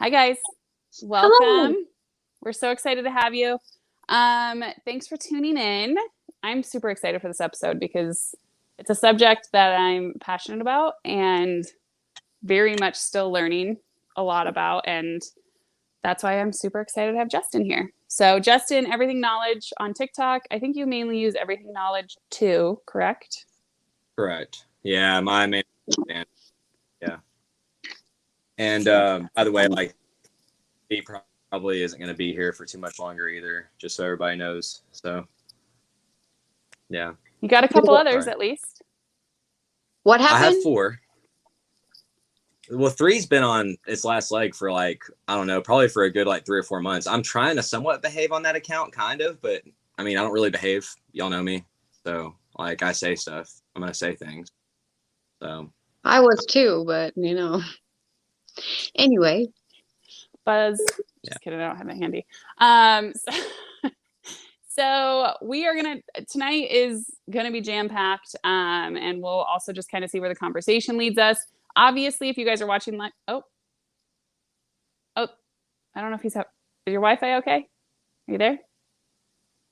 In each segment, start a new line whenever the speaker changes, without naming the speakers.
Hi, guys. Welcome.
Hello.
We're so excited to have you. Thanks for tuning in. I'm super excited for this episode because it's a subject that I'm passionate about and very much still learning a lot about. And that's why I'm super excited to have Justin here. So Justin, Everything Knowledge on TikTok. I think you mainly use Everything Knowledge too, correct?
Correct. Yeah, my main fan. Yeah. And by the way, like he probably isn't going to be here for too much longer either, just so everybody knows. So, yeah.
You got a couple others at least.
What happened?
I have 4. Well, 3's been on its last leg for I don't know, probably for a good 3 or 4 months. I'm trying to somewhat behave on that account, kind of, but I mean, I don't really behave. Y'all know me. So, I say stuff. I'm going to say things. So.
I was too, but Anyway.
Buzz. Just kidding, I don't have it handy. So we are tonight is gonna be jam-packed, and we'll also just kind of see where the conversation leads us. Obviously, if you guys are watching live, oh, I don't know if is your Wi-Fi okay? Are you there?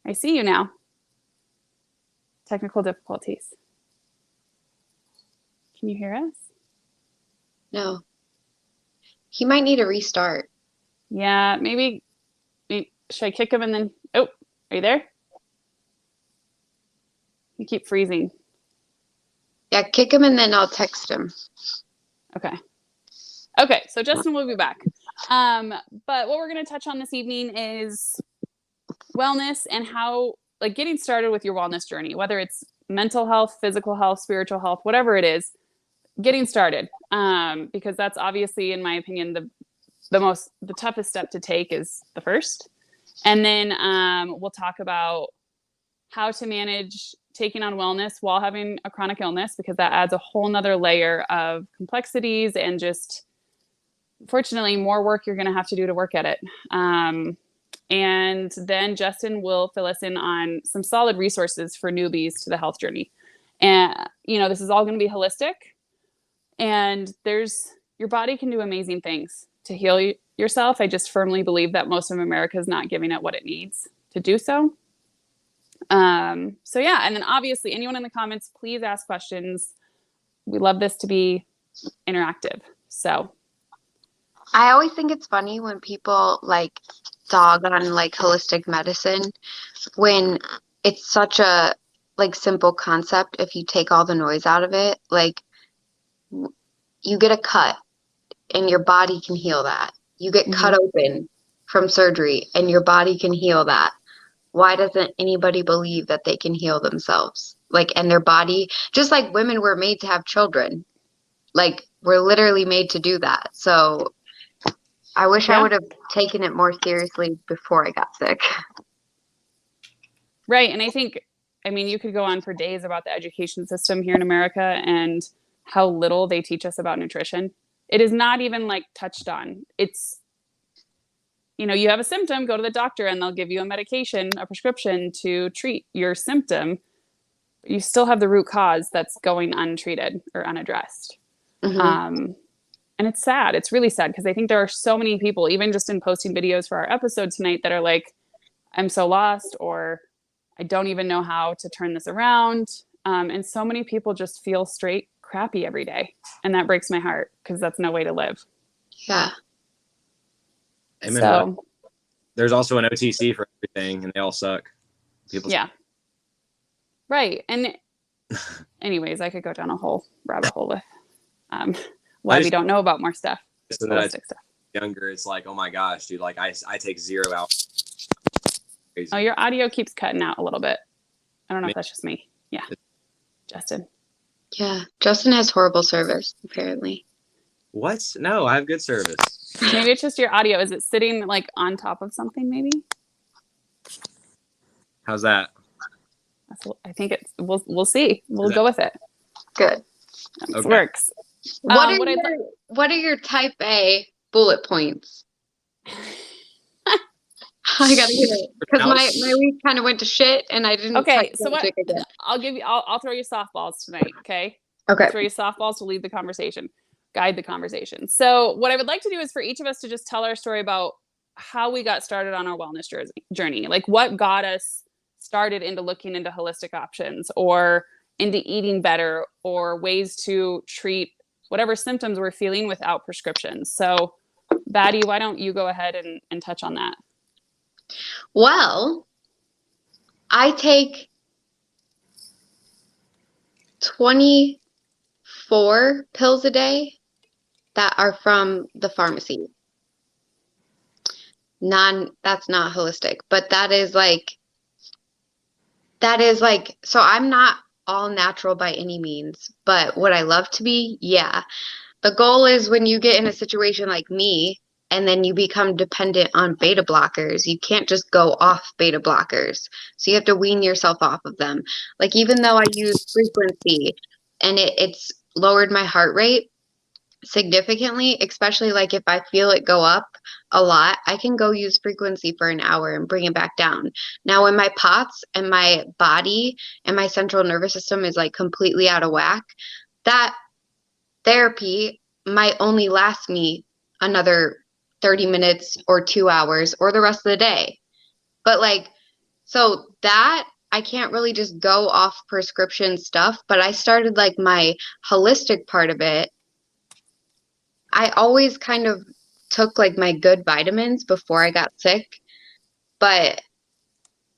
I see you now. Technical difficulties. Can you hear us?
No. He might need a restart.
Yeah, maybe should I kick him and then, are you there? You keep freezing.
Yeah, kick him and then I'll text him.
Okay, so Justin will be back. But what we're going to touch on this evening is wellness and how, getting started with your wellness journey, whether it's mental health, physical health, spiritual health, whatever it is, getting started. Because that's obviously, in my opinion, the toughest step to take is the first. And then we'll talk about how to manage taking on wellness while having a chronic illness, because that adds a whole nother layer of complexities and just, fortunately, more work you're going to have to do to work at it. And then Justin will fill us in on some solid resources for newbies to the health journey. And, this is all going to be holistic. And your body can do amazing things to heal yourself. I just firmly believe that most of America is not giving it what it needs to do so. So yeah, and then obviously anyone in the comments, please ask questions. We love this to be interactive. So
I always think it's funny when people dog on holistic medicine when it's such a simple concept. If you take all the noise out of it, you get a cut and your body can heal that. You get cut open from surgery and your body can heal that. Why doesn't anybody believe that they can heal themselves? And their body, just like women were made to have children. We're literally made to do that. So I wish I would have taken it more seriously before I got sick.
Right. And I think, you could go on for days about the education system here in America and how little they teach us about nutrition. It is not even touched on. It's, you have a symptom, go to the doctor and they'll give you a prescription to treat your symptom. You still have the root cause that's going untreated or unaddressed. And it's sad. It's really sad because I think there are so many people, even just in posting videos for our episode tonight, that are I'm so lost, or I don't even know how to turn this around. And so many people just feel straight crappy every day. And that breaks my heart because that's no way to live.
Yeah.
Amen.
So
there's also an OTC for everything and they all suck.
Yeah. Right. And anyways, I could go down a whole rabbit hole with why we don't know about more stuff.
Stuff. Younger, it's oh my gosh, dude, I take 0 out. Crazy.
Oh, your audio keeps cutting out a little bit. I don't know if that's just me. Yeah. Justin.
Yeah. Justin has horrible service, apparently.
What? No, I have good service.
Maybe it's just your audio. Is it sitting on top of something maybe?
How's that?
I think we'll see. We'll go with it.
Good.
It works.
What are your type A bullet points? I gotta hear it because my week kind of went to shit and I didn't.
Okay, so what? I'll throw you softballs tonight. Okay.
Okay.
I'll throw you softballs to lead the conversation. guide the conversation. So what I would like to do is for each of us to just tell our story about how we got started on our wellness journey. Like what got us started into looking into holistic options or into eating better or ways to treat whatever symptoms we're feeling without prescriptions. So Batty, why don't you go ahead and touch on that?
Well, I take 24 pills a day that are from the pharmacy. That's not holistic, but that is like, so I'm not all natural by any means, but would I love to be? Yeah. The goal is when you get in a situation like me and then you become dependent on beta blockers, you can't just go off beta blockers. So you have to wean yourself off of them. Like even though I use frequency and it's lowered my heart rate significantly, especially like if I feel it go up a lot, I can go use frequency for an hour and bring it back down. Now when my POTS and my body and my central nervous system is like completely out of whack, that therapy might only last me another 30 minutes or 2 hours or the rest of the day. But like, so that I can't really just go off prescription stuff, but I started like my holistic part of it. I always kind of took like my good vitamins before I got sick, but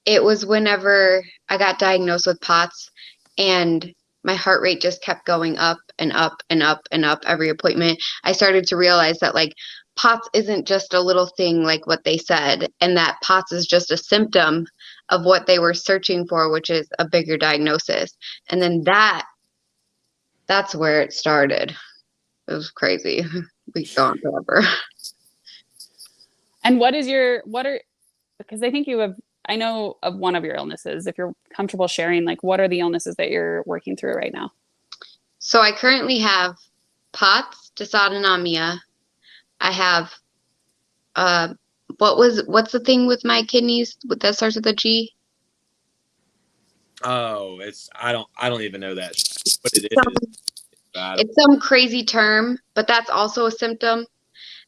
it was whenever I got diagnosed with POTS and my heart rate just kept going up and up and up and up every appointment. I started to realize that like POTS isn't just a little thing like what they said, and that POTS is just a symptom of what they were searching for, which is a bigger diagnosis. And then that's where it started. It was crazy. We go on forever.
And because I think I know of one of your illnesses. If you're comfortable sharing, like what are the illnesses that you're working through right now?
So I currently have POTS, dysautonomia. I have what's the thing with my kidneys that starts with a G?
Oh, I don't even know that what it is.
It's some crazy term, but that's also a symptom.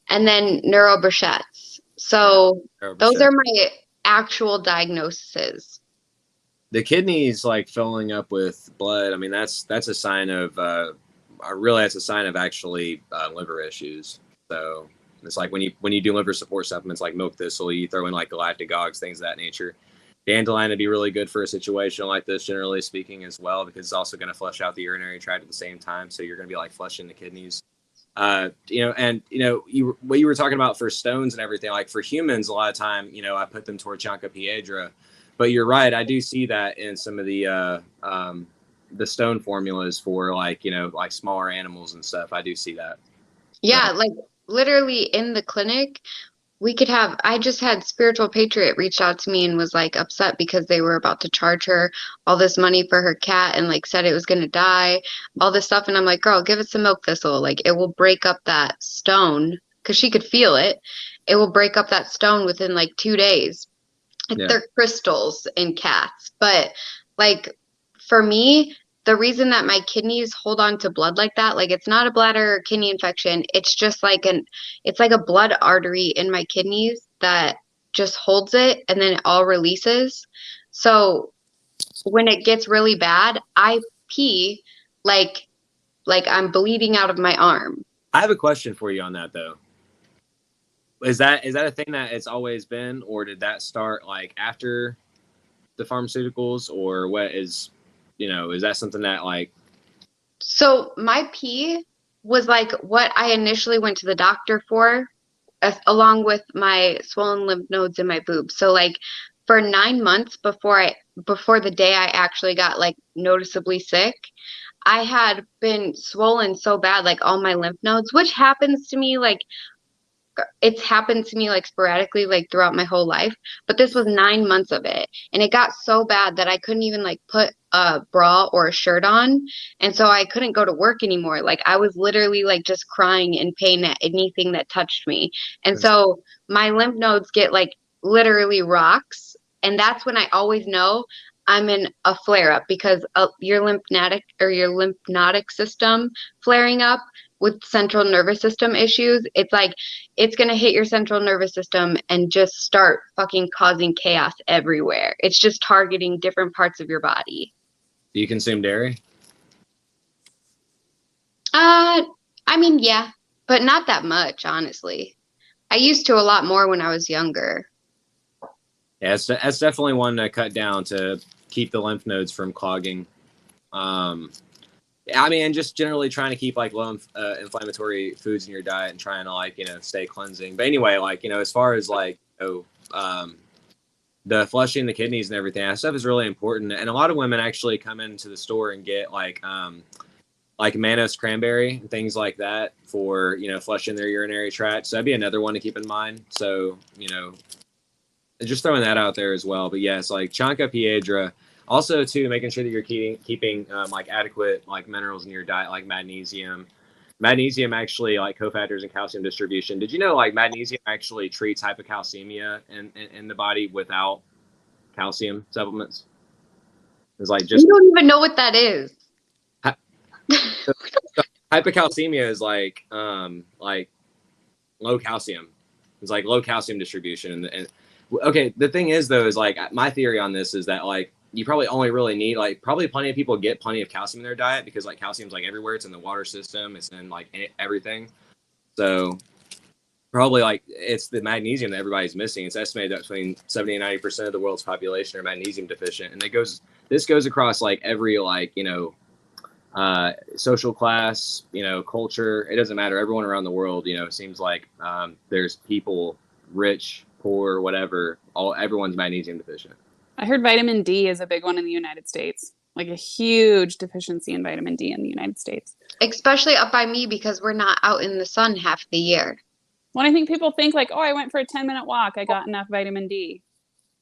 And then neurobrichettes. So those are my actual diagnoses.
The kidneys like filling up with blood. I mean, that's a sign of that's a sign of actually liver issues. So it's like when you do liver support supplements like milk thistle, you throw in like galactagogues, things of that nature. Dandelion would be really good for a situation like this, generally speaking, as well, because it's also going to flush out the urinary tract at the same time. So you're going to be like flushing the kidneys. What you were talking about for stones and everything, like for humans, a lot of time, I put them toward Chancapiedra, but you're right. I do see that in some of the stone formulas for like smaller animals and stuff. I do see that.
Yeah. Like literally in the clinic, I just had Spiritual Patriot reach out to me and was like upset because they were about to charge her all this money for her cat and like said it was going to die, all this stuff. And I'm like, girl, give it some milk thistle. Like it will break up that stone because she could feel it. It will break up that stone within like 2 days. Yeah. They're crystals in cats. But like for me, the reason that my kidneys hold on to blood like that, like it's not a bladder or kidney infection. It's just like it's like a blood artery in my kidneys that just holds it and then it all releases. So when it gets really bad, I pee like I'm bleeding out of my arm.
I have a question for you on that though. Is that a thing that it's always been, or did that start like after the pharmaceuticals, or what is that something that like?
So my pee was like what I initially went to the doctor for, along with my swollen lymph nodes in my boobs. So like for 9 months before the day I actually got like noticeably sick, I had been swollen so bad, like all my lymph nodes, which happens to me like it's happened to me like sporadically like throughout my whole life, but this was 9 months of it, and it got so bad that I couldn't even like put a bra or a shirt on, and so I couldn't go to work anymore. Like I was literally like just crying in pain at anything that touched me, and so my lymph nodes get like literally rocks, and that's when I always know I'm in a flare up, because your lymphatic system flaring up with central nervous system issues, it's like it's going to hit your central nervous system and just start fucking causing chaos everywhere. It's just targeting different parts of your body.
Do you consume dairy?
I mean, yeah, but not that much, honestly. I used to a lot more when I was younger.
Yeah, that's definitely one to cut down to keep the lymph nodes from clogging. I mean, and just generally trying to keep like low inflammatory foods in your diet and trying to like, stay cleansing. But anyway, like, as far as like, the flushing the kidneys and everything, that stuff is really important. And a lot of women actually come into the store and get like Manos cranberry and things like that for, flushing their urinary tract. So that'd be another one to keep in mind. So, just throwing that out there as well. But yes, like Chanca Piedra. Also, too, making sure that you're keeping like adequate like minerals in your diet, like magnesium. Magnesium actually like cofactors in calcium distribution. Did you know like magnesium actually treats hypocalcemia in the body without calcium supplements? It's like just
You don't even know what that is.
Hypocalcemia is like low calcium. It's like low calcium distribution. And okay, the thing is though, is like my theory on this is that like you probably only really need like probably plenty of people get plenty of calcium in their diet because like calcium's like everywhere. It's in the water system. It's in like everything. So probably like it's the magnesium that everybody's missing. It's estimated that between 70 and 90% of the world's population are magnesium deficient. And this goes across like every like, social class, culture. It doesn't matter. Everyone around the world, it seems like there's people, rich, poor, whatever, everyone's magnesium deficient.
I heard vitamin D is a big one in the United States, like a huge deficiency in vitamin D in the United States.
Especially up by me because we're not out in the sun half the year.
When I think people think like, oh, I went for a 10-minute walk, I got enough vitamin D.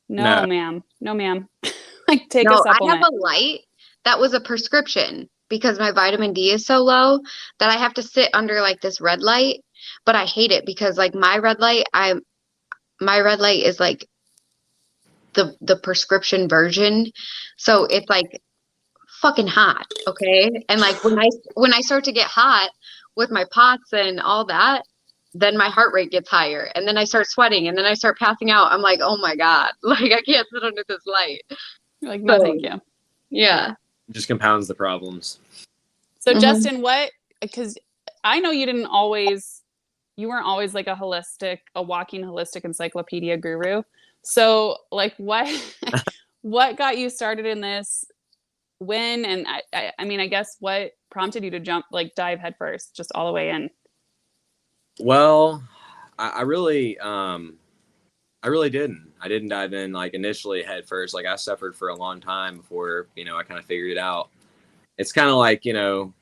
No, ma'am. No, ma'am. Like take a supplement.
I have a light that was a prescription because my vitamin D is so low that I have to sit under like this red light, but I hate it because like my red light is like the prescription version. So it's like fucking hot, okay? And like when I start to get hot with my POTS and all that, then my heart rate gets higher and then I start sweating and then I start passing out. I'm like, oh my God, like I can't sit under this light.
You're like, no, thank you.
Yeah.
It just compounds the problems.
So Justin, because I know you weren't always like a walking holistic encyclopedia guru. So like what got you started in this? When? And I mean, I guess what prompted you to dive headfirst, just all the way in?
Well, I really didn't. I didn't dive in like initially head first. Like I suffered for a long time before, I kind of figured it out. It's kind of like, you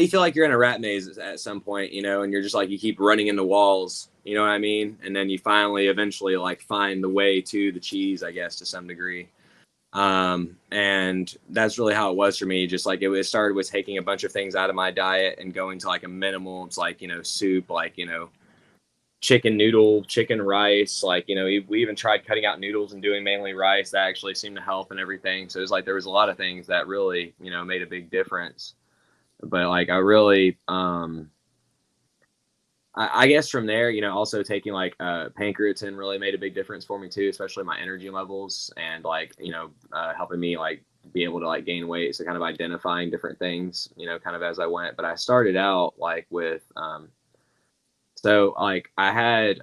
feel like you're in a rat maze at some point, and you're just like, you keep running into walls, you know what I mean? And then you finally eventually like find the way to the cheese, I guess, to some degree. And that's really how it was for me. Just like it started with taking a bunch of things out of my diet and going to like a minimal, it's like, soup, like, chicken noodle, chicken rice, like, we even tried cutting out noodles and doing mainly rice. That actually seemed to help and everything. So it was like, there was a lot of things that really, made a big difference. But like, I really, I guess from there, also taking like pancreatin really made a big difference for me too, especially my energy levels and like, helping me like be able to like gain weight. So kind of identifying different things, kind of as I went. But I started out like with, so like I had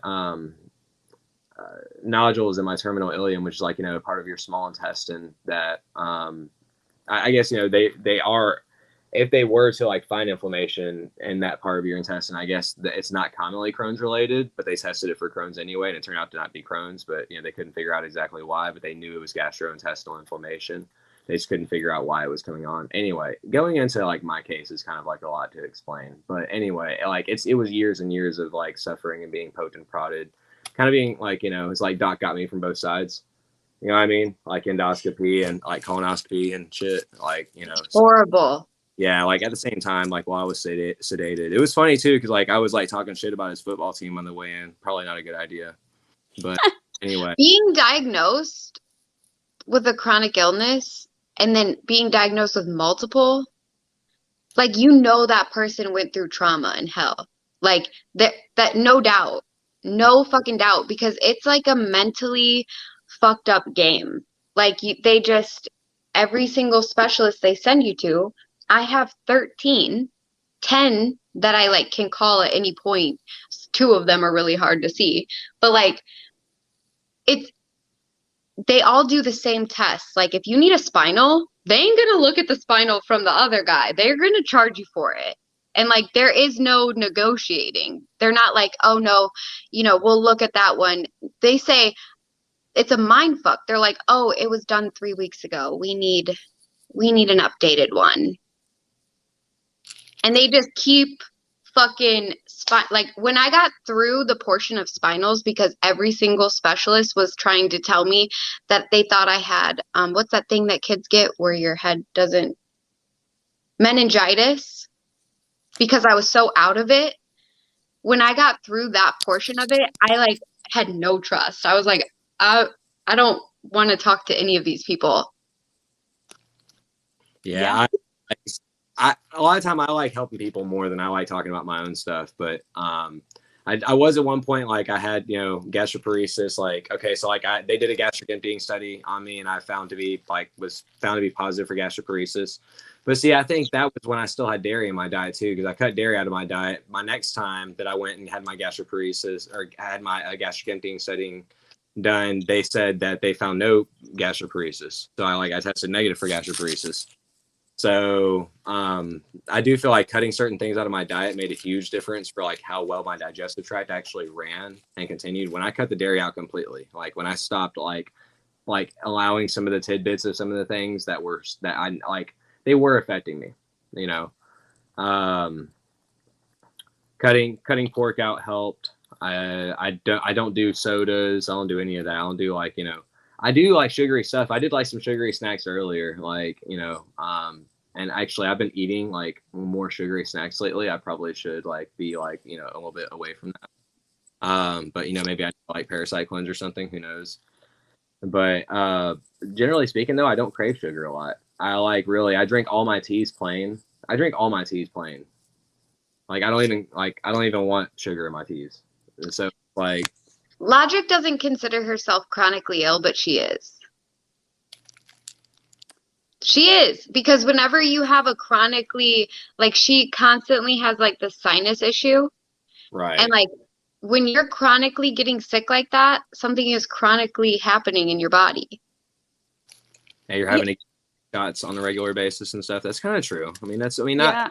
nodules in my terminal ileum, which is like, part of your small intestine that I guess, they are, if they were to like find inflammation in that part of your intestine, I guess that it's not commonly Crohn's related, but they tested it for Crohn's anyway, and it turned out to not be Crohn's, but they couldn't figure out exactly why, but they knew it was gastrointestinal inflammation. They just couldn't figure out why it was coming on. Anyway, going into like my case is kind of like a lot to explain, but anyway, like it was years and years of like suffering and being poked and prodded, kind of being like, it's like Doc got me from both sides. You know what I mean? Like endoscopy and like colonoscopy and shit, like,
Horrible.
Yeah, like at the same time, like while I was sedated. It was funny too, because like I was like talking shit about his football team on the way in. Probably not a good idea. But anyway.
Being diagnosed with a chronic illness and then being diagnosed with multiple Like, you know, that person went through trauma and hell. Like that no doubt. No fucking doubt, because it's like a mentally fucked up game. Like, they just, every single specialist they send you to, I have 13, 10 that I like can call at any point. Two of them are really hard to see. But like, it's, they all do the same tests. Like, if you need a spinal, they ain't gonna look at the spinal from the other guy. They're gonna charge you for it. And like, there is no negotiating. They're not like, oh no, we'll look at that one. They say it's a mind fuck. They're like, oh, it was done 3 weeks ago. We need an updated one. And they just keep fucking like, when I got through the portion of spinals, because every single specialist was trying to tell me that they thought I had what's that thing that kids get where your head doesn't, meningitis, because I was so out of it. When I got through that portion of it, I like had no trust. I was like, I don't want to talk to any of these people.
Yeah. I a lot of time I like helping people more than I like talking about my own stuff. But I was at one point, like, I had, gastroparesis. Like, okay, so like they did a gastric emptying study on me, and I was found to be positive for gastroparesis. But see, I think that was when I still had dairy in my diet too, because I cut dairy out of my diet. My next time that I went and had my gastroparesis, or had my gastric emptying study done, they said that they found no gastroparesis. So I tested negative for gastroparesis. So I do feel like cutting certain things out of my diet made a huge difference for like how well my digestive tract actually ran and continued. When I cut the dairy out completely, like when I stopped like allowing some of the tidbits of some of the things that I like, they were affecting me, cutting pork out helped. I don't do sodas. I don't do any of that. I don't do I do like sugary stuff. I did like some sugary snacks earlier, and actually I've been eating like more sugary snacks lately. I probably should be a little bit away from that. But maybe I like Parasite Cleanse or something, who knows? But generally speaking though, I don't crave sugar a lot. I drink all my teas plain. Like, I don't even want sugar in my teas. And so like,
Logic doesn't consider herself chronically ill, but she is. She is, because whenever you have a chronically, like, she constantly has like the sinus issue.
right.
And like, when you're chronically getting sick like that, something is chronically happening in your body.
Yeah, you're having shots on a regular basis and stuff. That's kind of true.
Yeah.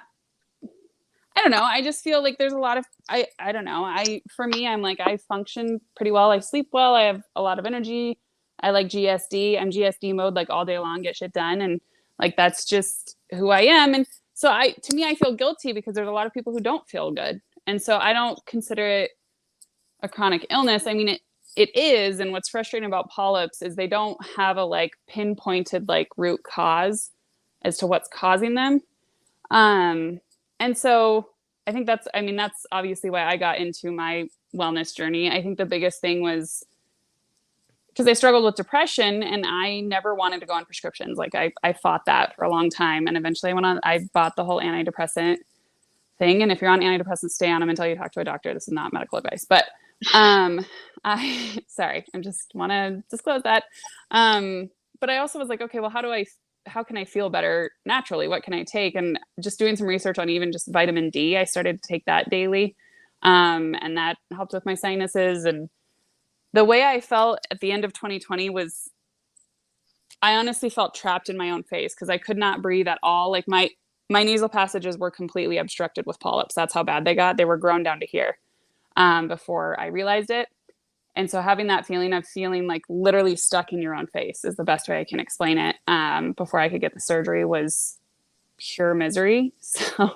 I don't know. I just feel like there's a lot of, I don't know. For me, I'm like, I function pretty well. I sleep well. I have a lot of energy. I like GSD. I'm GSD mode, like, all day long, get shit done. And like, that's just who I am. And so to me, I feel guilty because there's a lot of people who don't feel good. And so I don't consider it a chronic illness. I mean, it is. And what's frustrating about polyps is they don't have a like pinpointed like root cause as to what's causing them. And so I think that's obviously why I got into my wellness journey. I think the biggest thing was because I struggled with depression and I never wanted to go on prescriptions. Like, I fought that for a long time. And eventually I bought the whole antidepressant thing. And if you're on antidepressants, stay on them until you talk to a doctor. This is not medical advice, but sorry, I just want to disclose that. But I also was like, okay, well, how can I feel better naturally? What can I take? And just doing some research on even just vitamin D, I started to take that daily. And that helped with my sinuses. And the way I felt at the end of 2020 was, I honestly felt trapped in my own face because I could not breathe at all. Like, my nasal passages were completely obstructed with polyps. That's how bad they got. They were grown down to here before I realized it. And so having that feeling of feeling like literally stuck in your own face is the best way I can explain it. Before I could get the surgery was pure misery. So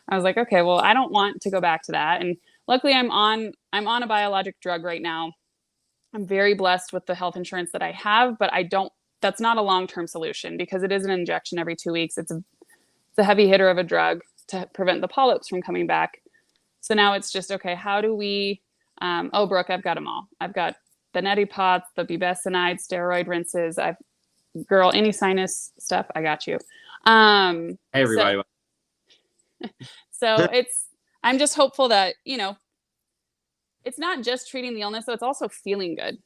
I was like, okay, well, I don't want to go back to that. And luckily I'm on a biologic drug right now. I'm very blessed with the health insurance that I have, but that's not a long-term solution because it is an injection every 2 weeks. It's a heavy hitter of a drug to prevent the polyps from coming back. So now it's just, okay, how do we, Brooke, I've got them all. I've got the neti pots, the budesonide, steroid rinses. Any sinus stuff, I got you.
Hey, everybody.
So I'm just hopeful that, it's not just treating the illness, though, it's also feeling good.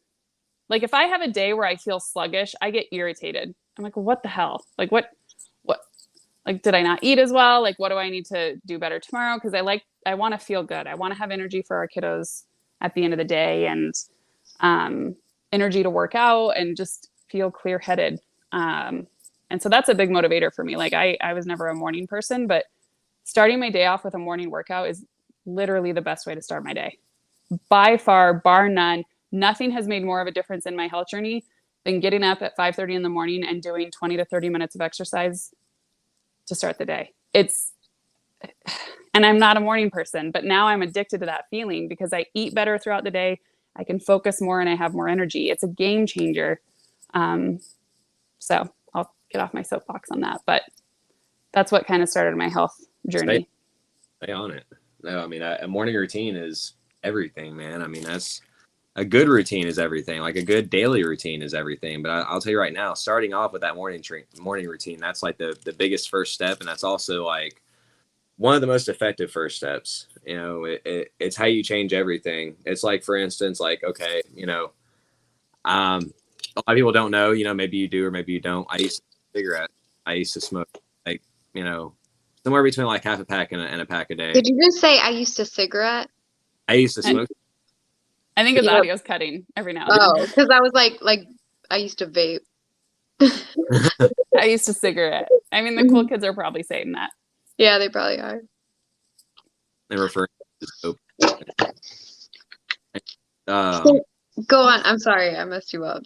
Like if I have a day where I feel sluggish, I get irritated. I'm like, what the hell? Like what, like, did I not eat as well? Like, what do I need to do better tomorrow? Cause I want to feel good. I want to have energy for our kiddos at the end of the day, and, energy to work out and just feel clear headed. And so that's a big motivator for me. Like I was never a morning person, but starting my day off with a morning workout is literally the best way to start my day. By far, bar none, nothing has made more of a difference in my health journey than getting up at 5:30 in the morning and doing 20 to 30 minutes of exercise to start the day. And I'm not a morning person, but now I'm addicted to that feeling because I eat better throughout the day. I can focus more and I have more energy. It's a game changer. So I'll get off my soapbox on that, but that's what kind of started my health journey.
Stay on it. No, I mean, a morning routine is everything, man. I mean, that's a good routine is everything. Like a good daily routine is everything. But I'll tell you right now, starting off with that morning routine, that's like the biggest first step. And that's also like one of the most effective first steps. It's how you change everything. It's like, for instance, like, okay, a lot of people don't know, maybe you do, or maybe you don't. I used to cigarette. I used to smoke like, somewhere between like half a pack and a pack a day.
Did you just say I used to cigarette?
I used to smoke.
I think his audio's cutting every now and then.
Oh, because I was like I used to vape.
I used to cigarette. I mean, the cool kids are probably saying that.
Yeah, they probably are.
They refer to soap.
Go on. I'm sorry, I messed you up.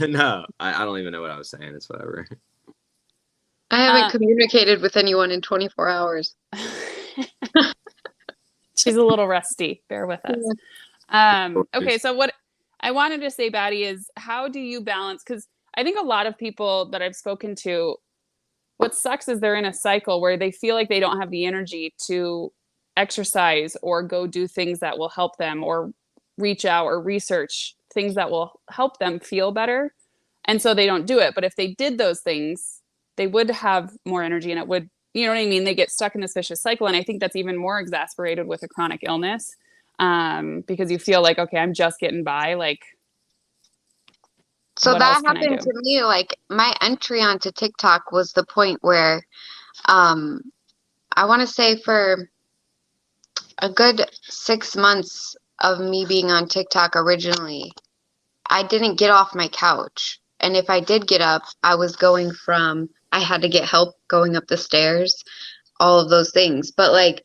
No, I don't even know what I was saying. It's whatever.
I haven't communicated with anyone in 24 hours.
She's a little rusty. Bear with us. Okay, so what I wanted to say, Batty, is how do you balance? Because I think a lot of people that I've spoken to, what sucks is they're in a cycle where they feel like they don't have the energy to exercise or go do things that will help them, or reach out or research things that will help them feel better. And so they don't do it. But if they did those things, they would have more energy, and it would, you know what I mean? They get stuck in this vicious cycle. And I think that's even more exasperated with a chronic illness, because you feel like, okay, I'm just getting by. Like,
so that happened to me. Like my entry onto TikTok was the point where, I want to say for a good 6 months of me being on TikTok originally, I didn't get off my couch. And if I did get up, I was going from, I had to get help going up the stairs, all of those things. But like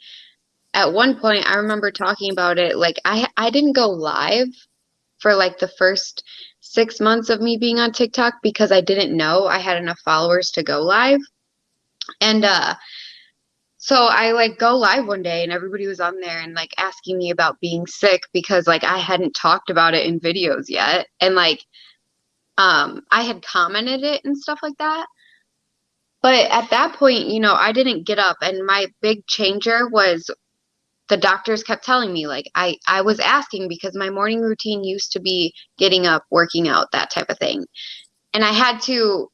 at one point, I remember talking about it, like I didn't go live for like the first 6 months of me being on TikTok because I didn't know I had enough followers to go live. And so I like go live one day and everybody was on there and like asking me about being sick because like I hadn't talked about it in videos yet. And like I had commented it and stuff like that. But at that point, I didn't get up, and my big changer was the doctors kept telling me, like, I was asking because my morning routine used to be getting up, working out, that type of thing. And I had to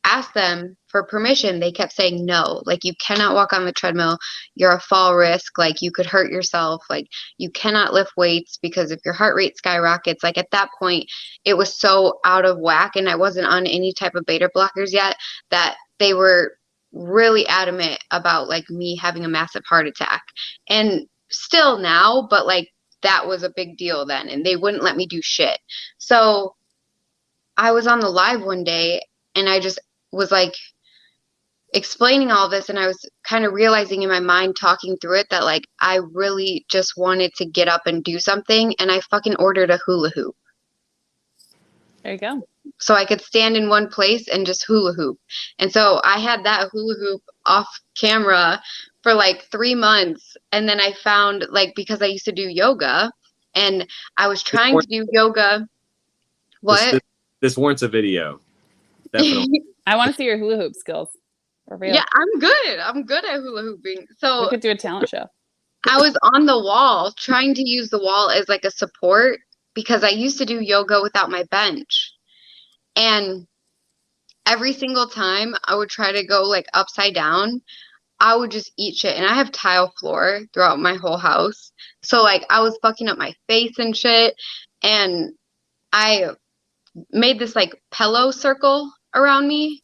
ask them for permission. They kept saying, no, like, you cannot walk on the treadmill. You're a fall risk. Like, you could hurt yourself. Like, you cannot lift weights because if your heart rate skyrockets, like, at that point, it was so out of whack, and I wasn't on any type of beta blockers yet, that they were really adamant about like me having a massive heart attack. And still now, but like that was a big deal then, and they wouldn't let me do shit. So I was on the live one day and I just was like explaining all this, and I was kind of realizing in my mind, talking through it, that like I really just wanted to get up and do something, and I fucking ordered a hula hoop.
There you go.
So I could stand in one place and just hula hoop. And so I had that hula hoop off camera for like 3 months. And then I found, like, because I used to do yoga and I was trying to do yoga. What?
This warrants a video. Definitely.
I want to see your hula hoop skills. For real.
Yeah, I'm good. I'm good at hula hooping. So
we could do a talent show.
I was on the wall trying to use the wall as like a support because I used to do yoga without my bench. And every single time I would try to go like upside down, I would just eat shit. And I have tile floor throughout my whole house. So like I was fucking up my face and shit. And I made this like pillow circle around me.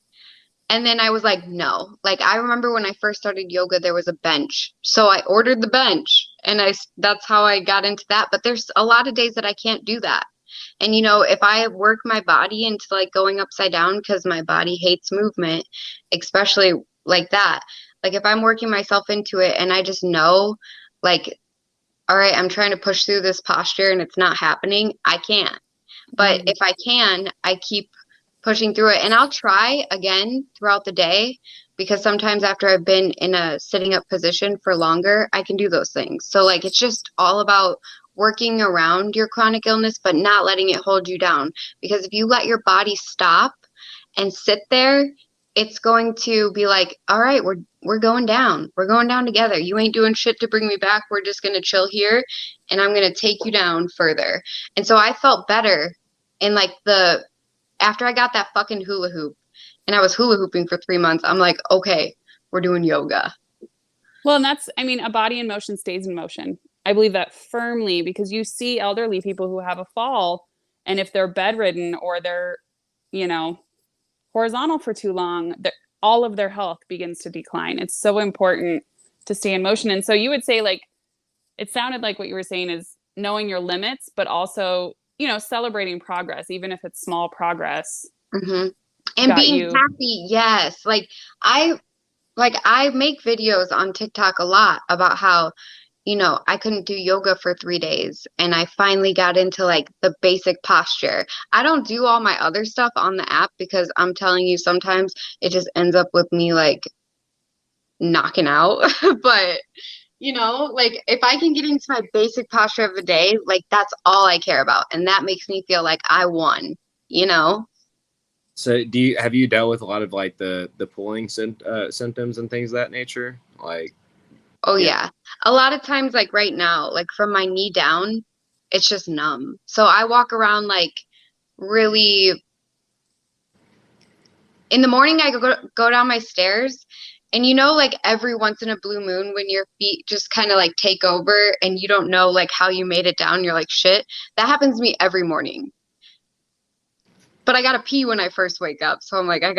And then I was like, no. Like I remember when I first started yoga, there was a bench. So I ordered the bench and that's how I got into that. But there's a lot of days that I can't do that. And if I work my body into like going upside down because my body hates movement, especially like that. Like if I'm working myself into it and I just know like, all right, I'm trying to push through this posture and it's not happening, I can't. But if I can, I keep pushing through it. And I'll try again throughout the day because sometimes after I've been in a sitting up position for longer, I can do those things. So like it's just all about working around your chronic illness, but not letting it hold you down. Because if you let your body stop and sit there, it's going to be like, all right, we're going down. We're going down together. You ain't doing shit to bring me back. We're just going to chill here and I'm going to take you down further. And so I felt better in like after I got that fucking hula hoop and I was hula hooping for 3 months, I'm like, okay, we're doing yoga.
Well, and a body in motion stays in motion. I believe that firmly because you see elderly people who have a fall, and if they're bedridden or they're, horizontal for too long, all of their health begins to decline. It's so important to stay in motion. And so you would say, like, it sounded like what you were saying is knowing your limits, but also, celebrating progress, even if it's small progress.
Mm-hmm. And being happy. Yes. I make videos on TikTok a lot about how, I couldn't do yoga for 3 days and I finally got into like the basic posture. I don't do all my other stuff on the app because I'm telling you, sometimes it just ends up with me like knocking out. But, like if I can get into my basic posture of the day, like that's all I care about. And that makes me feel like I won,
So have you dealt with a lot of like the pulling symptoms and things of that nature? Like,
oh yeah. A lot of times, like right now, like from my knee down, it's just numb. So I walk around like really in the morning. I go down my stairs and like every once in a blue moon when your feet just kind of like take over and you don't know like how you made it down, you're like, shit. That happens to me every morning. But I gotta pee when I first wake up. So I'm like, I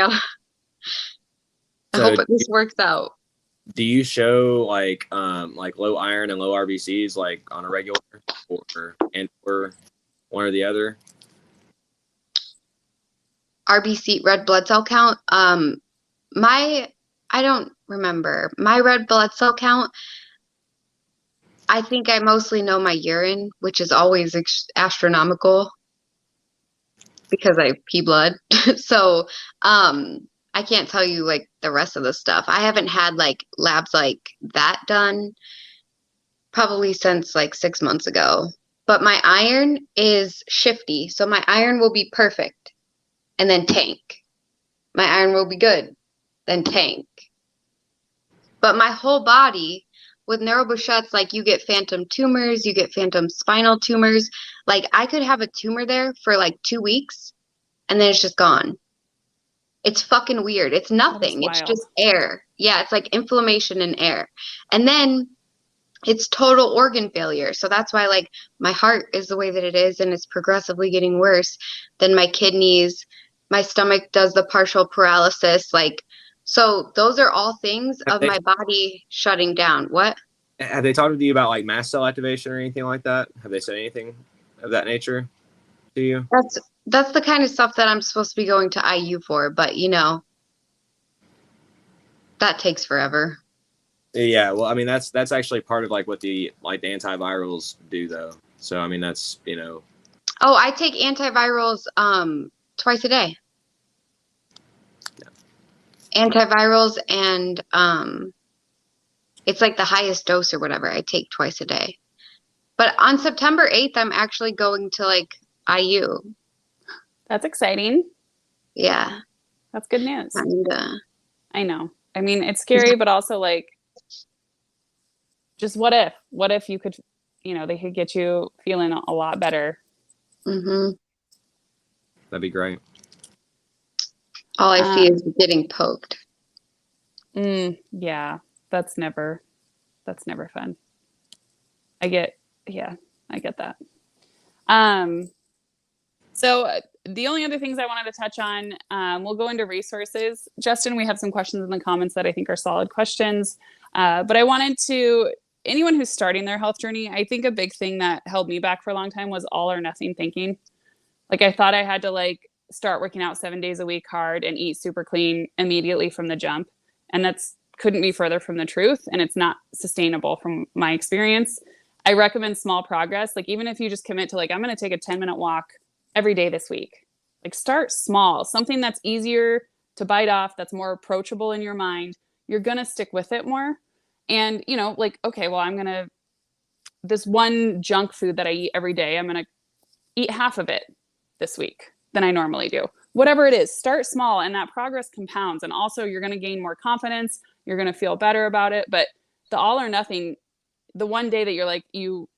hope this works out.
Do you show like low iron and low RBCs like on a regular or one or the other?
RBC, red blood cell count. I don't remember my red blood cell count. I think I mostly know my urine, which is always astronomical because I pee blood. So, I can't tell you like the rest of the stuff. I haven't had like labs like that done probably since like 6 months ago. But my iron is shifty. So my iron will be perfect and then tank. My iron will be good, then tank. But my whole body with neurobushettes, like you get phantom tumors, you get phantom spinal tumors. Like I could have a tumor there for like 2 weeks and then it's just gone. It's fucking weird. It's nothing. It's just air. Yeah, it's like inflammation in air. And then it's total organ failure. So that's why like my heart is the way that it is and it's progressively getting worse. Then my kidneys, my stomach does the partial paralysis. Like, so those are all things of my body shutting down. What?
Have they talked to you about like mast cell activation or anything like that? Have they said anything of that nature to you?
That's the kind of stuff that I'm supposed to be going to IU for, but that takes forever.
Yeah, well, I mean that's actually part of like what the antivirals do though. So I mean that's
Oh, I take antivirals twice a day. Yeah. Antivirals and it's like the highest dose or whatever I take twice a day. But on September 8th, I'm actually going to like IU.
That's exciting.
Yeah.
That's good news.
And,
I know. I mean, it's scary, but also like, just what if you could, they could get you feeling a lot better.
Mm-hmm.
That'd be great. All
I see is getting poked.
Yeah. that's never fun. I get that. So the only other things I wanted to touch on, we'll go into resources. Justin, we have some questions in the comments that I think are solid questions. But I wanted to, anyone who's starting their health journey, I think a big thing that held me back for a long time was all or nothing thinking. Like I thought I had to like start working out 7 days a week hard and eat super clean immediately from the jump. And that's couldn't be further from the truth. And it's not sustainable from my experience. I recommend small progress. Like even if you just commit to like, I'm going to take a 10-minute walk every day this week. Like start small, something that's easier to bite off, that's more approachable in your mind. You're going to stick with it more. And, you know, like, okay, well, this one junk food that I eat every day, I'm going to eat half of it this week than I normally do. Whatever it is, start small and that progress compounds. And also you're going to gain more confidence. You're going to feel better about it. But the all or nothing, the one day that you're like, you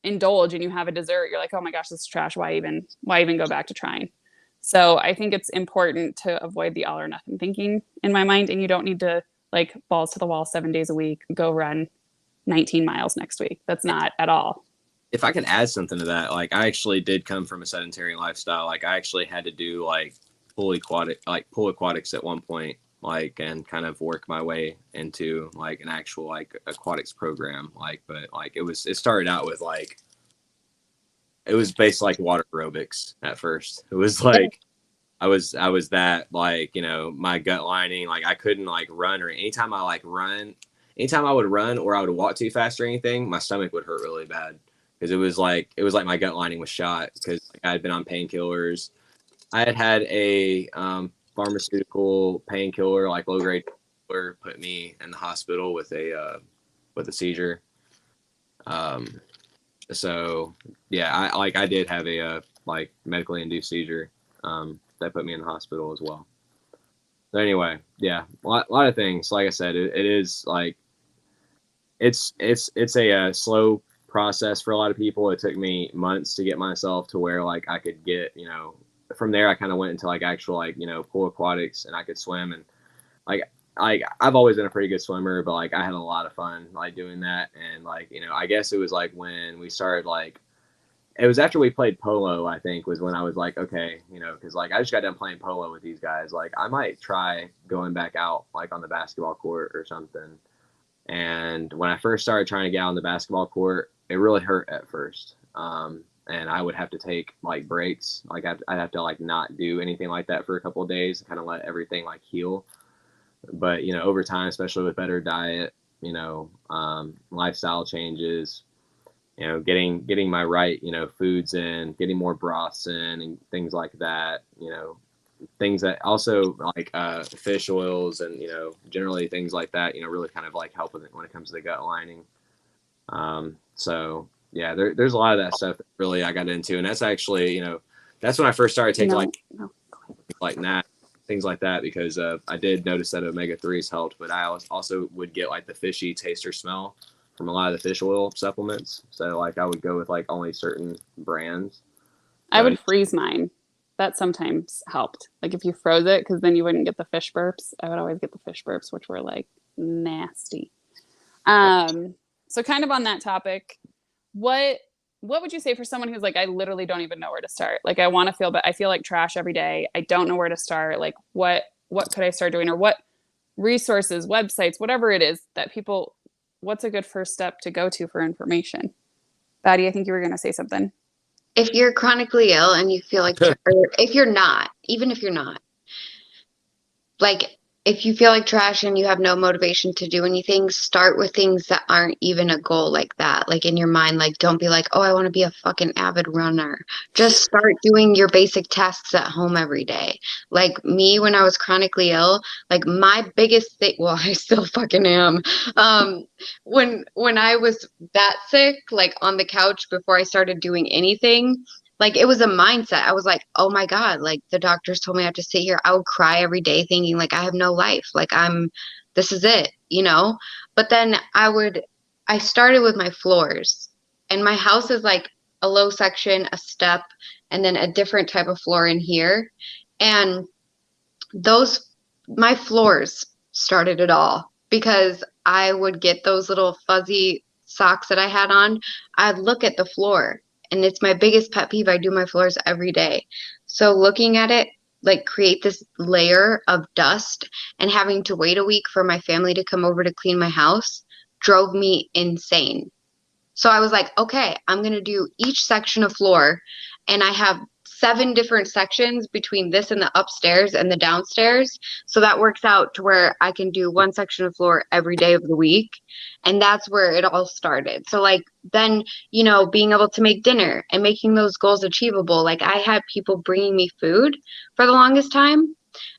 indulge and you have a dessert, you're like, oh my gosh, this is trash. Why even go back to trying? So I think it's important to avoid the all or nothing thinking in my mind. And you don't need to like balls to the wall 7 days a week, go run 19 miles next week. That's not at all.
If I could add something to that, like I actually did come from a sedentary lifestyle. Like I actually had to do like pool aquatics at one point, like, and kind of work my way into like an actual like aquatics program. Like, but like it started out with like, it was based like water aerobics at first. It was like, I was that like, you know, my gut lining, like I couldn't like run or anytime I would run or I would walk too fast or anything, my stomach would hurt really bad. Because it was like my gut lining was shot because like, I had been on painkillers. I had a pharmaceutical painkiller, like low grade painkiller, put me in the hospital with a seizure. So yeah, I did have a like medically induced seizure that put me in the hospital as well. So anyway, yeah, a lot of things. Like I said, it is like it's a slow process for a lot of people. It took me months to get myself to where like I could get, you know, from there I kind of went into like actual like, you know, pool aquatics and I could swim. And like I've always been a pretty good swimmer, but like I had a lot of fun like doing that. And like, you know, I guess it was like when we started, like it was after we played polo, I think, was when I was like, okay, you know, because like I just got done playing polo with these guys, like I might try going back out like on the basketball court or something. And when I first started trying to get out on the basketball court, it really hurt at first. And I would have to take like breaks. Like I'd have to like not do anything like that for a couple of days and kind of let everything like heal. But, you know, over time, especially with better diet, you know, lifestyle changes, you know, getting my right, you know, foods in, getting more broths in and things like that, you know, things that also like fish oils and, you know, generally things like that, you know, really kind of like help with it when it comes to the gut lining. So yeah, there's a lot of that stuff that really I got into, and that's actually, you know, that's when I first started taking like that, things like that, because I did notice that omega-3s helped, but I also would get like the fishy taste or smell from a lot of the fish oil supplements. So like I would go with like only certain brands.
I would freeze mine. That sometimes helped. Like if you froze it, because then you wouldn't get the fish burps. I would always get the fish burps, which were like nasty. So kind of on that topic, what would you say for someone who's like, I literally don't even know where to start? Like I want to feel, but I feel like trash every day. I don't know where to start. Like what could I start doing, or what resources, websites, whatever it is that people, what's a good first step to go to for information? Batty, I think you were going to say something.
If you're chronically ill and you feel like, or if you're not, even if you're not, like if you feel like trash and you have no motivation to do anything, start with things that aren't even a goal like that. Like in your mind, like don't be like, oh, I want to be a fucking avid runner. Just start doing your basic tasks at home every day. Like me, when I was chronically ill, like my biggest thing, well, I still fucking am. When I was that sick, like on the couch before I started doing anything, like it was a mindset. I was like, oh my God, like the doctors told me I have to sit here. I would cry every day thinking like I have no life. Like this is it, you know? But then I started with my floors, and my house is like a low section, a step, and then a different type of floor in here. And my floors started it all, because I would get those little fuzzy socks that I had on. I'd look at the floor, and it's my biggest pet peeve. I do my floors every day. So looking at it, like, create this layer of dust and having to wait a week for my family to come over to clean my house drove me insane. So I was like, okay, I'm going to do each section of floor. And I have 7 different sections between this and the upstairs and the downstairs. So that works out to where I can do 1 section of floor every day of the week. And that's where it all started. So, like, then, being able to make dinner and making those goals achievable. Like, I had people bringing me food for the longest time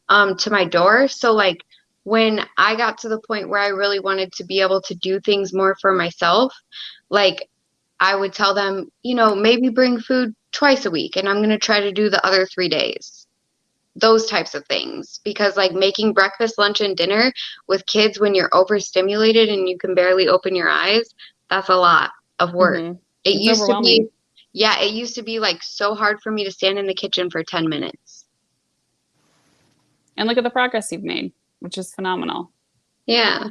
to my door. So, like, when I got to the point where I really wanted to be able to do things more for myself, like, I would tell them, maybe bring food twice a week, and I'm going to try to do the other 3 days. Those types of things. Because, like, making breakfast, lunch, and dinner with kids when you're overstimulated and you can barely open your eyes, that's a lot of work.
Mm-hmm.
It
It's
used to be,
overwhelming.
yeah, it used to be like so hard for me to stand in the kitchen for 10 minutes.
And look at the progress you've made, which is phenomenal.
Yeah.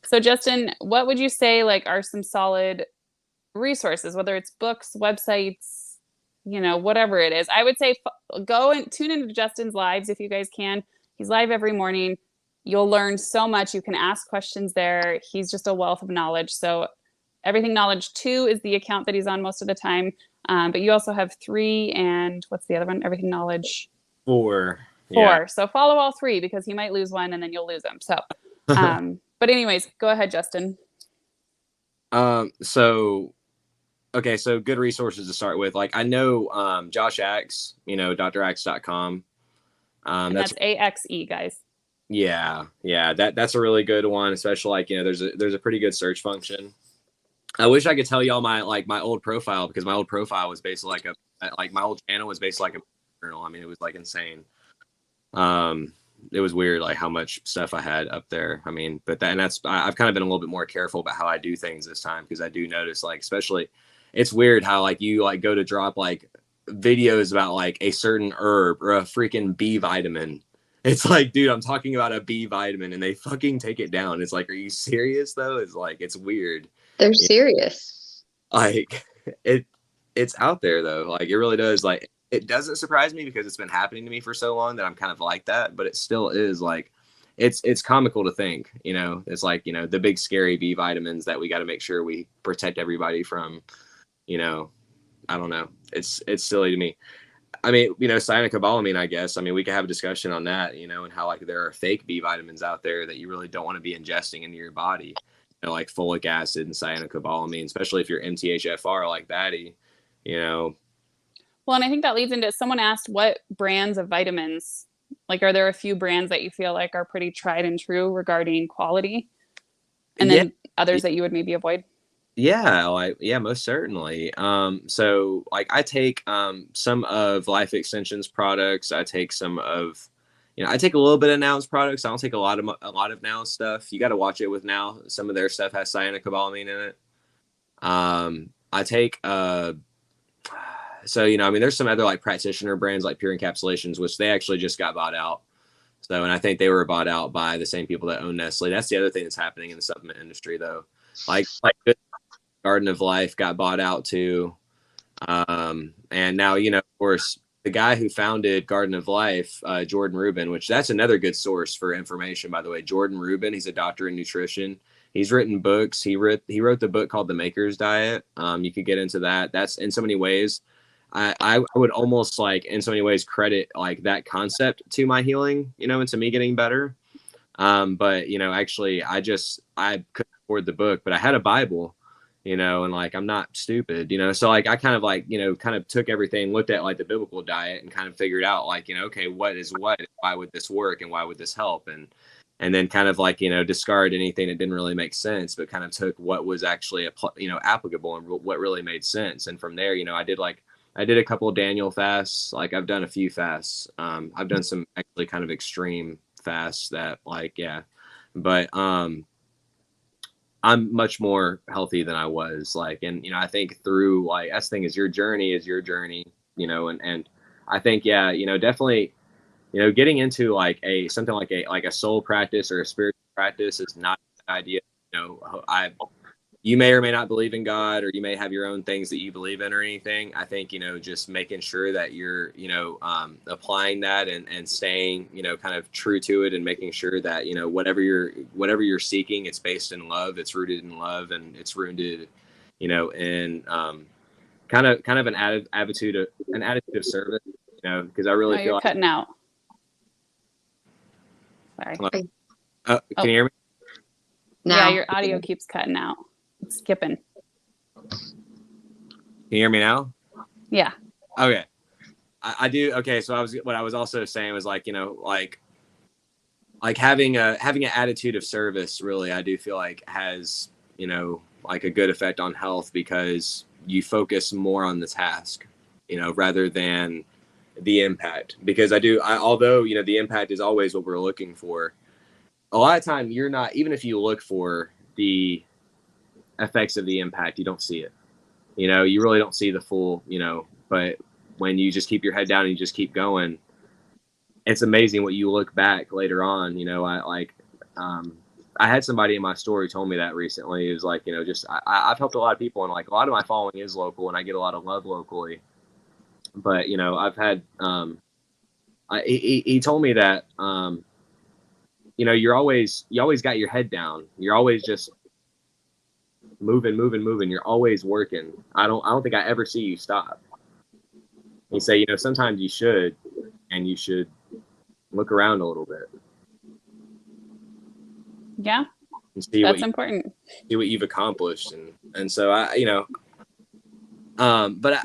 So Justin, what would you say like are some solid resources, whether it's books, websites, whatever it is? I would say go and tune into Justin's lives if you guys can. He's live every morning. You'll learn so much. You can ask questions there. He's just a wealth of knowledge. So Everything Knowledge 2 is the account that he's on most of the time. But you also have 3 and what's the other one? Everything Knowledge
4.
4.
Yeah.
So follow all 3 because he might lose one and then you'll lose him. So, but anyways, go ahead, Justin.
Okay, so good resources to start with. Like, I know Josh Axe, draxe.com.
And that's AXE, guys.
Yeah, that's a really good one, especially like, there's a pretty good search function. I wish I could tell y'all my old profile, because my old profile was basically my old channel was basically like a journal. I mean, it was like insane. It was weird, like how much stuff I had up there. I mean, I've kind of been a little bit more careful about how I do things this time, because I do notice, like, especially it's weird how like you like go to drop like videos about like a certain herb or a freaking B vitamin. It's like, dude, I'm talking about a B vitamin and they fucking take it down. It's like, are you serious though? It's like, it's weird.
They're serious.
Like it's out there though. Like, it really does. Like, it doesn't surprise me because it's been happening to me for so long that I'm kind of like that, but it still is like, it's comical to think, it's like, the big scary B vitamins that we got to make sure we protect everybody from, I don't know. It's silly to me. I mean, cyanocobalamin, I guess. I mean, we could have a discussion on that, and how like there are fake B vitamins out there that you really don't want to be ingesting into your body, like folic acid and cyanocobalamin, especially if you're MTHFR like Batty,
Well, and I think that leads into, someone asked what brands of vitamins, like, are there a few brands that you feel like are pretty tried and true regarding quality? And then others that you would maybe avoid?
Yeah, most certainly. So like I take some of Life Extension's products. I take some of, I take a little bit of Now's products. I don't take a lot of Now's stuff. You got to watch it with Now. Some of their stuff has cyanocobalamin in it. I take so I mean, there's some other like practitioner brands like Pure Encapsulations, which they actually just got bought out. So, and I think they were bought out by the same people that own Nestle. That's the other thing that's happening in the supplement industry, though. Like Garden of Life got bought out too. And now, of course, the guy who founded Garden of Life, Jordan Rubin, which that's another good source for information, by the way. Jordan Rubin, he's a doctor in nutrition. He's written books. He wrote the book called The Maker's Diet. You could get into that. That's in so many ways. I would almost like in so many ways credit like that concept to my healing, and to me getting better. But actually I couldn't afford the book, but I had a Bible, and like, I'm not stupid, so like, I kind of like, kind of took everything, looked at like the biblical diet and kind of figured out like, okay, what is what, why would this work and why would this help? And then kind of like, discard anything that didn't really make sense, but kind of took what was actually, applicable and what really made sense. And from there, I did a couple of Daniel fasts. Like, I've done a few fasts. I've done some actually kind of extreme fasts that like, yeah, but, I'm much more healthy than I was, like, and, I think through like, that's the thing, is your journey, and I think, yeah, definitely, getting into like something like a soul practice or a spiritual practice is not a bad idea. You know, you may or may not believe in God, or you may have your own things that you believe in or anything. I think, you know, just making sure that you're, you know, applying that and staying, you know, kind of true to it, and making sure that, you know, whatever you're seeking, it's based in love, it's rooted in love, and it's rooted, you know, in kind of an attitude of service, you know, because I really
Oh,
feel
you're
like,
cutting out. Sorry.
can you hear me?
No.
Yeah, your audio keeps cutting out. It's skipping.
Can you hear me now?
Yeah.
Okay. I do. Okay. So what I was also saying was, like, you know, like having an attitude of service, really, I do feel like has, you know, like a good effect on health, because you focus more on the task, you know, rather than the impact. Because although, you know, the impact is always what we're looking for, a lot of time you're not, even if you look for the effects of the impact, you don't see it. You know, you really don't see the full, you know, but when you just keep your head down and you just keep going, it's amazing what you look back later on. You know, I had somebody in my story told me that recently. It was like, you know, just I've helped a lot of people, and like a lot of my following is local, and I get a lot of love locally. But, you know, I've had he told me that you know, you always got your head down. You're always just moving. You're always working. I don't think I ever see you stop. He say, you know, sometimes you should look around a little bit.
Yeah.
And see
That's important.
See what you've accomplished, and so I, you know, but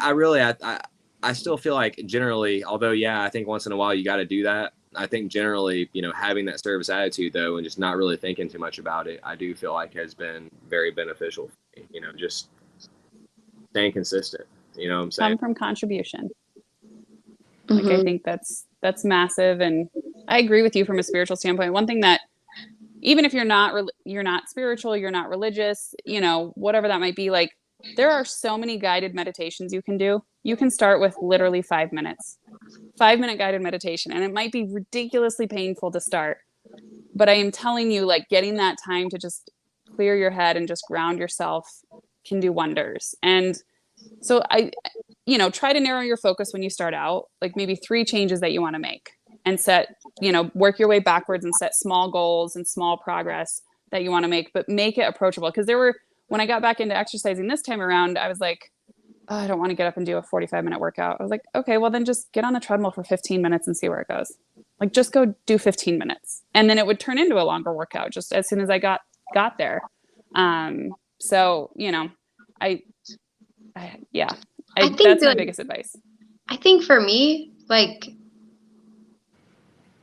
I still feel like generally, although, yeah, I think once in a while you got to do that. I think generally, you know, having that service attitude, though, and just not really thinking too much about it, I do feel like has been very beneficial for me. You know, just staying consistent. You know what I'm saying?
Come from contribution. Like, I think that's massive, and I agree with you from a spiritual standpoint. One thing that, even if you're not spiritual, you're not religious, you know, whatever that might be, like, there are so many guided meditations you can do. You can start with literally 5 minutes. 5-minute guided meditation, and it might be ridiculously painful to start, but I am telling you, like, getting that time to just clear your head and just ground yourself can do wonders. And so you know, try to narrow your focus when you start out, like maybe 3 changes that you want to make, and set, you know, work your way backwards and set small goals and small progress that you want to make, but make it approachable. Because when I got back into exercising this time around, I was like, oh, I don't want to get up and do a 45-minute workout. I was like, okay, well then just get on the treadmill for 15 minutes and see where it goes. Like, just go do 15 minutes. And then it would turn into a longer workout just as soon as I got there. So, you know, yeah,
I think
that's my
like,
biggest advice.
I think for me, like,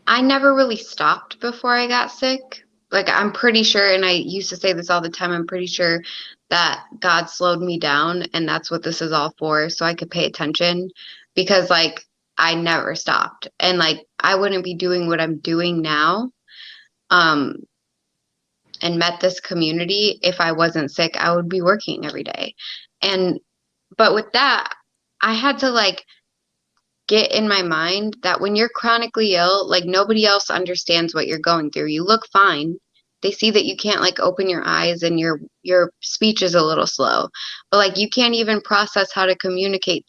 I never really stopped before I got sick. Like, I'm pretty sure, and I used to say this all the time, I'm pretty sure that God slowed me down, and that's what this is all for, so I could pay attention, because, like, I never stopped. And, like, I wouldn't be doing what I'm doing now, and met this community if I wasn't sick. I would be working every day. But with that, I had to, like, get in my mind that when you're chronically ill, like, nobody else understands what you're going through. You look fine. They see that you can't, like, open your eyes and your speech is a little slow. But, like, you can't even process how to communicate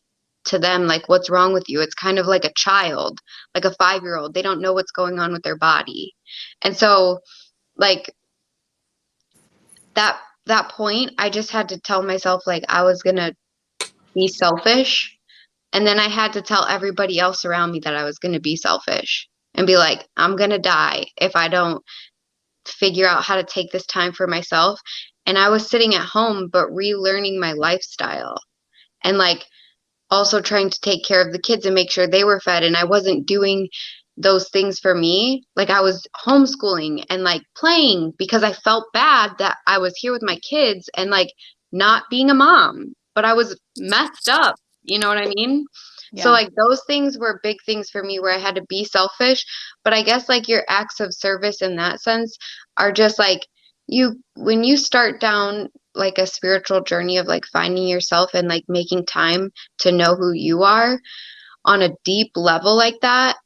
to them, like, what's wrong with you. It's kind of like a child, like a 5-year-old. They don't know what's going on with their body. And so, like, that point, I just had to tell myself, like, I was going to be selfish. And then I had to tell everybody else around me that I was going to be selfish and be like, I'm going to die if I don't figure out how to take this time for myself. And I was sitting at home, but relearning my lifestyle, and, like, also trying to take care of the kids and make sure they were fed. And I wasn't doing those things for me. Like, I was homeschooling and, like, playing because I felt bad that I was here with my kids and, like, not being a mom, but I was messed up. You know what I mean?
Yeah.
So, like, those things were big things for me where I had to be selfish. But I guess, like, your acts of service in that sense are just like, when you start down, like, a spiritual journey of, like, finding yourself and, like, making time to know who you are on a deep level like that,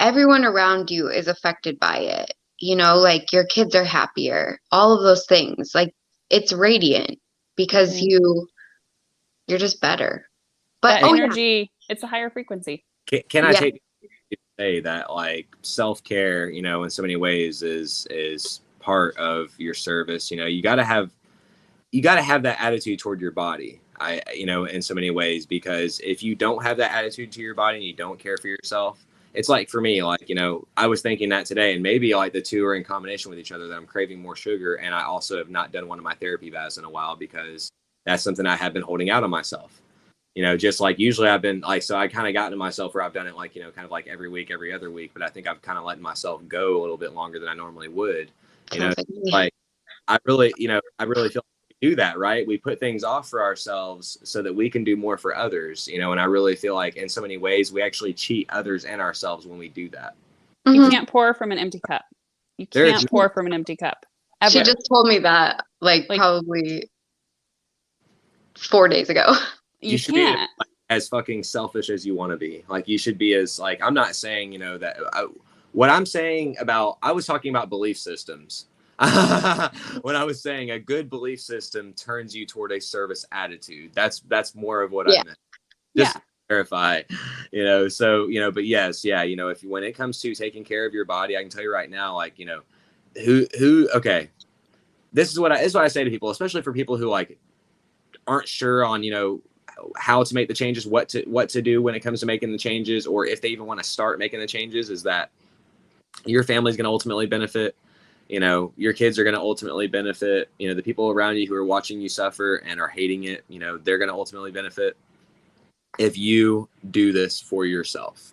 everyone around you is affected by it. like your kids are happier, all of those things. Like it's radiant because you're just better. But
That energy, it's a higher frequency.
Can I
Yeah.
take to say that like self-care, in so many ways is part of your service. You got to have that attitude toward your body. In so many ways, because if you don't have that attitude to your body and you don't care for yourself, it's like for me, like, I was thinking that today, and maybe like the two are in combination with each other, that I'm craving more sugar. And I also have not done one of my therapy baths in a while because that's something I have been holding out on myself. Just like usually I've been like, so I kind of gotten to myself where I've done it like, kind of like every week, every other week, but I think I've kind of letting myself go a little bit longer than I normally would, like I really feel like we do that, right? We put things off for ourselves so that we can do more for others, and I really feel like in so many ways we actually cheat others and ourselves when we do that.
You can't pour from an empty cup. You can't pour from an empty cup. Ever.
She just told me that like probably 4 days ago.
You
should
can't.
be as fucking selfish as you want to be. Like you should be as like, I'm not saying, what I'm saying about, I was talking about belief systems. When I was saying a good belief system turns you toward a service attitude. That's more of what I meant. Just to clarify, but yes, if when it comes to taking care of your body, I can tell you right now, like, okay, this is what I say to people, especially for people who like aren't sure on, how to make the changes, what to do when it comes to making the changes, or if they even want to start making the changes, is that your family's going to ultimately benefit. Your kids are going to ultimately benefit. The people around you who are watching you suffer and are hating it, they're going to ultimately benefit if you do this for yourself.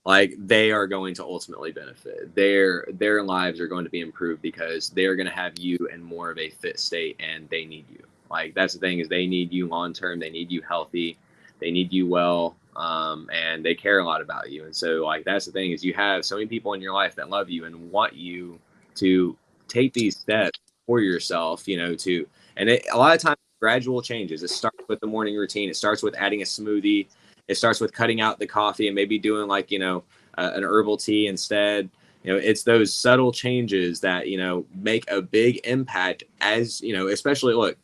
Like they are going to ultimately benefit. Their lives are going to be improved because they're going to have you in more of a fit state, and they need you. Like that's the thing, is they need you long term. They need you healthy. They need you well, and they care a lot about you. And so, like that's the thing, is you have so many people in your life that love you and want you to take these steps for yourself. A lot of times gradual changes. It starts with the morning routine. It starts with adding a smoothie. It starts with cutting out the coffee and maybe doing like an herbal tea instead. It's those subtle changes that make a big impact. As especially look.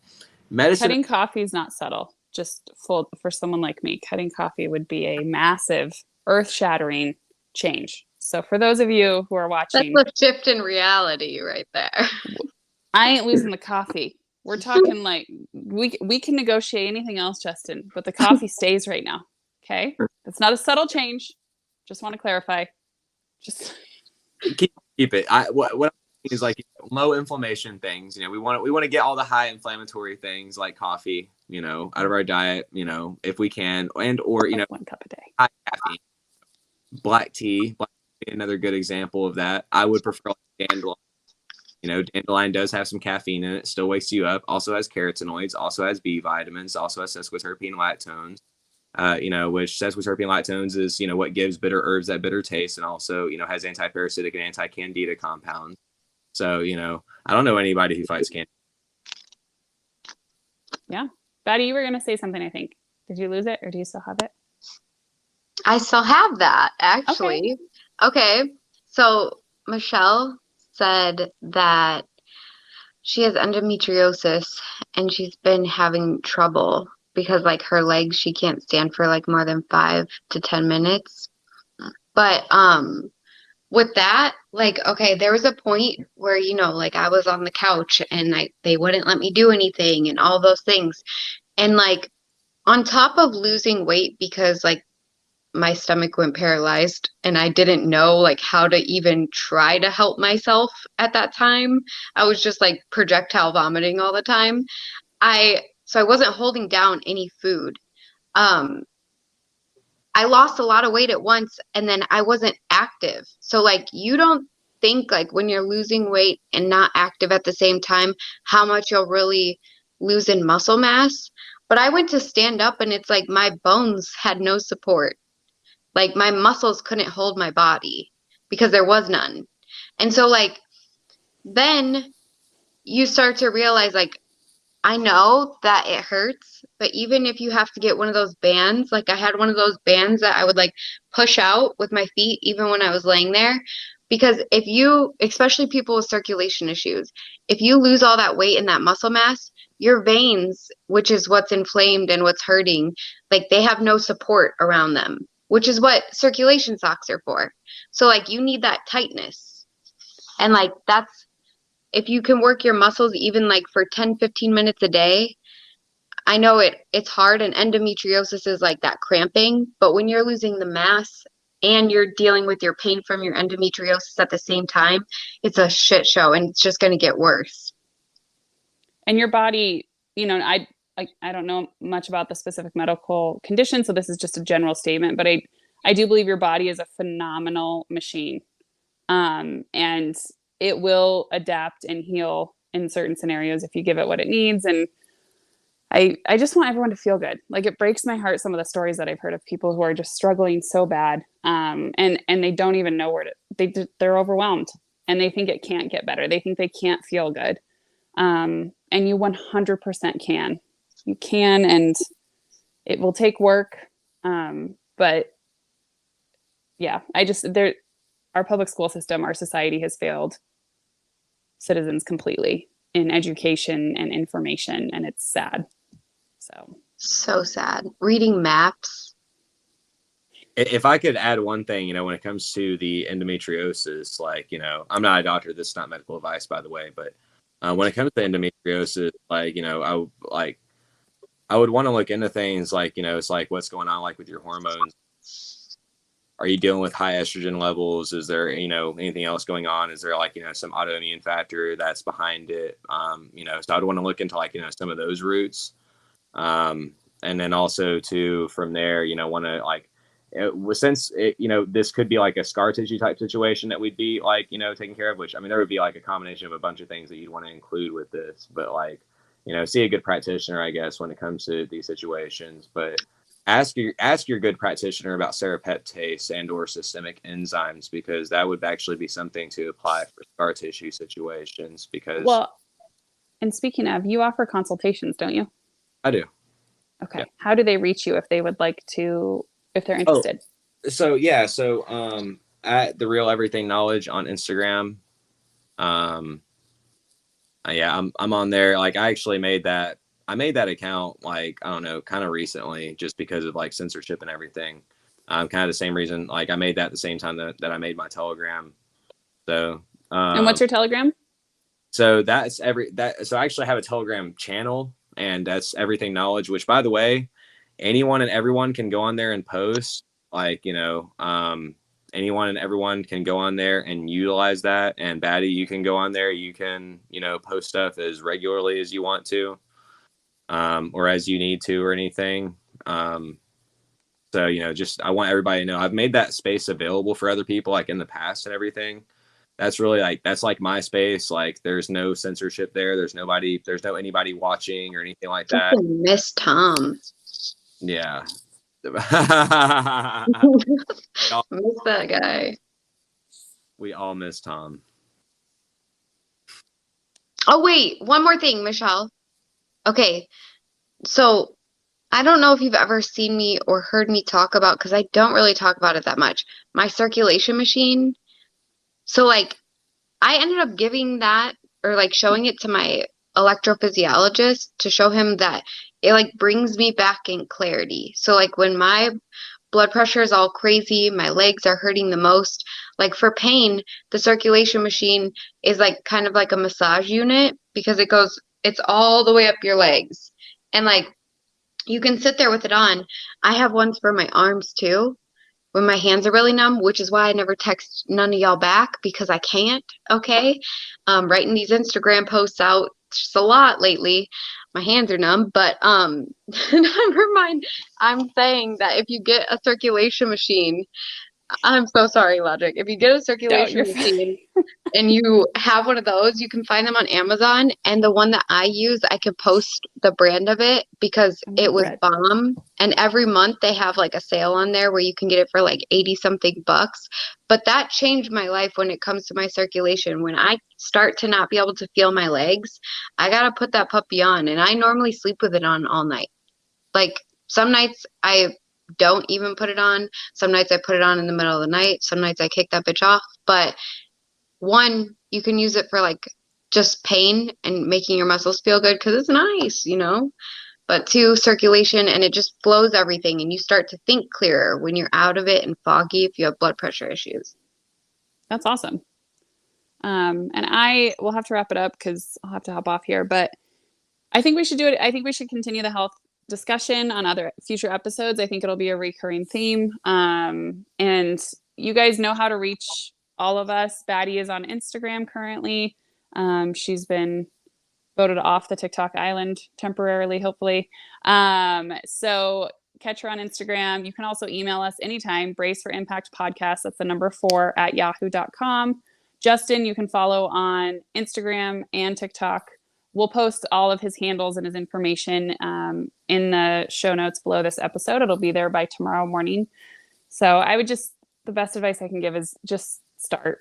Medicine.
Cutting coffee is not subtle. Just for someone like me, cutting coffee would be a massive, earth-shattering change. So for those of you who are watching,
that's a shift in reality right there.
I ain't losing the coffee. We're talking like we can negotiate anything else, Justin, but the coffee stays right now. Okay, that's not a subtle change. Just want to clarify. Just
keep it. What is like low inflammation things. We want to get all the high inflammatory things like coffee, out of our diet, if we can, and or
1 cup a day.
High caffeine. Black tea, another good example of that. I would prefer like dandelion. Dandelion does have some caffeine in it, still wakes you up. Also has carotenoids, also has B vitamins, also has sesquiterpene lactones. Which sesquiterpene lactones is, what gives bitter herbs that bitter taste, and also, has anti-parasitic and anti-candida compounds. So, I don't know anybody who fights cancer.
Yeah. Batty, you were going to say something, I think. Did you lose it, or do you still have it?
I still have that, actually. Okay. So Michelle said that she has endometriosis and she's been having trouble because like her legs, she can't stand for like more than 5 to 10 minutes. But with that, like, okay, there was a point where, like I was on the couch and they wouldn't let me do anything and all those things. And like on top of losing weight because like my stomach went paralyzed and I didn't know like how to even try to help myself at that time. I was just like projectile vomiting all the time. So I wasn't holding down any food. I lost a lot of weight at once and then I wasn't active. So like you don't think like when you're losing weight and not active at the same time, how much you'll really lose in muscle mass. But I went to stand up and it's like my bones had no support. Like my muscles couldn't hold my body because there was none. And so like then you start to realize like I know that it hurts, but even if you have to get one of those bands, like I had one of those bands that I would like push out with my feet even when I was laying there. Because if you, especially people with circulation issues, if you lose all that weight and that muscle mass, your veins, which is what's inflamed and what's hurting, like they have no support around them, which is what circulation socks are for. So like you need that tightness. And like that's, if you can work your muscles even like for 10, 15 minutes a day, I know it's hard, and endometriosis is like that cramping, but when you're losing the mass and you're dealing with your pain from your endometriosis at the same time, it's a shit show, and it's just going to get worse.
And your body, I don't know much about the specific medical condition, so this is just a general statement, but I do believe your body is a phenomenal machine. And it will adapt and heal in certain scenarios if you give it what it needs. And I just want everyone to feel good. Like it breaks my heart, some of the stories that I've heard of people who are just struggling so bad. And they don't even know they're overwhelmed and they think it can't get better. They think they can't feel good. And you 100% can. You can, and it will take work. But yeah, our public school system, our society has failed citizens completely in education and information, and it's sad.
So sad. Reading maps.
If I could add one thing, when it comes to the endometriosis, like, I'm not a doctor. This is not medical advice, by the way, but when it comes to endometriosis, like, I would want to look into things like, it's like what's going on, like with your hormones. Are you dealing with high estrogen levels? Is there, anything else going on? Is there like, some autoimmune factor that's behind it? So I'd want to look into like, some of those roots. And then also from there, want to like, since this could be like a scar tissue type situation that we'd be like, taking care of, which, I mean, there would be like a combination of a bunch of things that you'd want to include with this, but like, see a good practitioner, I guess, when it comes to these situations, but ask your good practitioner about serrapeptase and or systemic enzymes, because that would actually be something to apply for scar tissue situations.
And speaking of, you offer consultations, don't you?
I do.
Okay.
Yeah.
How do they reach you if they would like to, if they're interested?
So at the Real Everything Knowledge on Instagram. I'm on there. Like I actually made that account, like, I don't know, kind of recently, just because of like censorship and everything. Kind of the same reason, like I made that at the same time that I made my Telegram. So,
and what's your Telegram?
So so I actually have a Telegram channel, and that's Everything Knowledge, which, by the way, anyone and everyone can go on there and post, like, anyone and everyone can go on there and utilize that. And Batty, you can go on there, you can, post stuff as regularly as you want to, or as you need to, or anything. So, just, I want everybody to know I've made that space available for other people, like in the past and everything. That's really that's like my space. Like there's no censorship there. There's no anybody watching or anything like that.
I miss Tom.
Yeah.
Miss that guy.
We all miss Tom.
Oh, wait. One more thing, Michelle. Okay. So I don't know if you've ever seen me or heard me talk about, because I don't really talk about it that much, my circulation machine. So like I ended up giving that, or like showing it to my electrophysiologist to show him that it like brings me back in clarity. So like when my blood pressure is all crazy, my legs are hurting the most, like for pain, the circulation machine is like kind of like a massage unit, because it's all the way up your legs. And like you can sit there with it on. I have ones for my arms too, when my hands are really numb, which is why I never text none of y'all back, because I can't. Okay. Writing these Instagram posts out just a lot lately. My hands are numb, but never mind. I'm saying that if you get a circulation machine, I'm so sorry, Logic. If you get a circulation machine and you have one of those, you can find them on Amazon. And the one that I use, I can post the brand of it, because it was bomb. And every month they have like a sale on there where you can get it for like 80 something bucks. But that changed my life when it comes to my circulation. When I start to not be able to feel my legs, I got to put that puppy on. And I normally sleep with it on all night. Like some nights I don't even put it on. Some nights I put it on in the middle of the night. Some nights I kick that bitch off. But one, you can use it for like just pain and making your muscles feel good because it's nice, you know. But two, circulation, and it just flows everything, and you start to think clearer when you're out of it and foggy if you have blood pressure issues.
That's awesome. And I will have to wrap it up because I'll have to hop off here, but I think we should do it. I think we should continue the health discussion on other future episodes. I think it'll be a recurring theme. And you guys know how to reach all of us. Batty is on Instagram currently. She's been voted off the TikTok island temporarily, hopefully. So catch her on Instagram. You can also email us anytime, Brace for Impact Podcast. That's the number 4 at yahoo.com. Justin, you can follow on Instagram and TikTok. We'll post all of his handles and his information in the show notes below this episode. It'll be there by tomorrow morning. So I would the best advice I can give is just start.